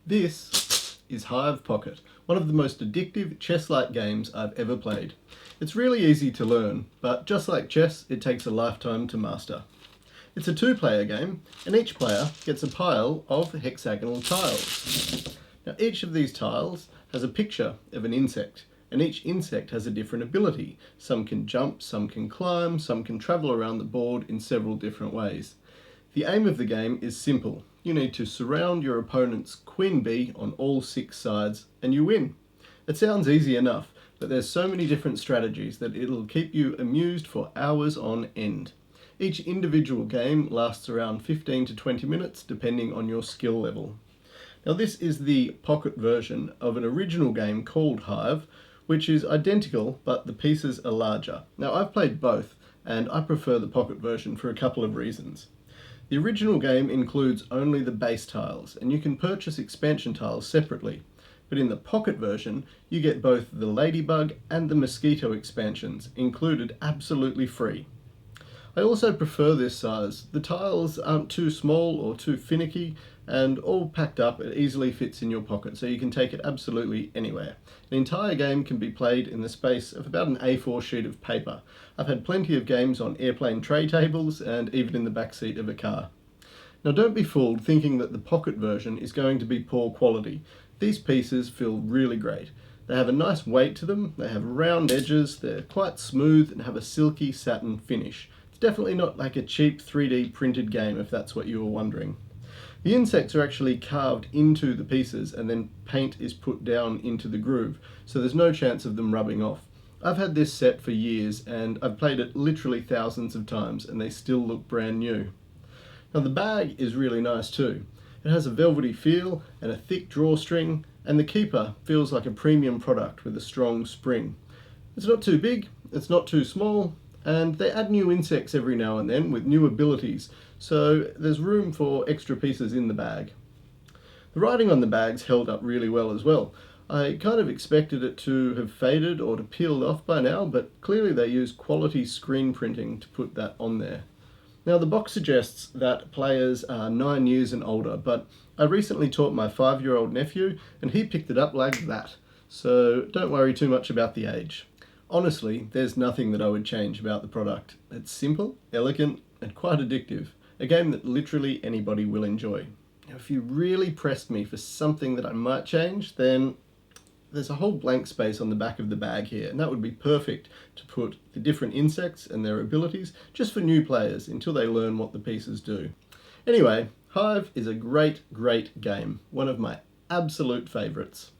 This is Hive Pocket, one of the most addictive chess-like games I've ever played. It's really easy to learn, but just like chess, it takes a lifetime to master. It's a two-player game, and each player gets a pile of hexagonal tiles. Now, each of these tiles has a picture of an insect, and each insect has a different ability. Some can jump, some can climb, some can travel around the board in several different ways. The aim of the game is simple. You need to surround your opponent's queen bee on all 6 sides and you win. It sounds easy enough, but there's so many different strategies that it'll keep you amused for hours on end. Each individual game lasts around 15 to 20 minutes depending on your skill level. Now this is the pocket version of an original game called Hive, which is identical but the pieces are larger. Now I've played both and I prefer the pocket version for a couple of reasons. The original game includes only the base tiles, and you can purchase expansion tiles separately. But in the pocket version, you get both the ladybug and the mosquito expansions, included absolutely free. I also prefer this size. The tiles aren't too small or too finicky, and all packed up, it easily fits in your pocket, so you can take it absolutely anywhere. An entire game can be played in the space of about an A4 sheet of paper. I've had plenty of games on airplane tray tables and even in the backseat of a car. Now don't be fooled thinking that the pocket version is going to be poor quality. These pieces feel really great. They have a nice weight to them, they have round edges, they're quite smooth and have a silky satin finish. It's definitely not like a cheap 3D printed game if that's what you were wondering. The insects are actually carved into the pieces and then paint is put down into the groove, so there's no chance of them rubbing off. I've had this set for years and I've played it literally thousands of times and they still look brand new. Now the bag is really nice too. It has a velvety feel and a thick drawstring, and the keeper feels like a premium product with a strong spring. It's not too big, it's not too small, and they add new insects every now and then with new abilities, so there's room for extra pieces in the bag. The writing on the bag's held up really well as well. I kind of expected it to have faded or to peeled off by now, but clearly they used quality screen printing to put that on there. Now the box suggests that players are 9 years and older, but I recently taught my 5-year-old nephew and he picked it up like that, so don't worry too much about the age. Honestly, there's nothing that I would change about the product. It's simple, elegant, and quite addictive. A game that literally anybody will enjoy. Now, if you really pressed me for something that I might change, then there's a whole blank space on the back of the bag here, and that would be perfect to put the different insects and their abilities just for new players until they learn what the pieces do. Anyway, Hive is a great game. One of my absolute favourites.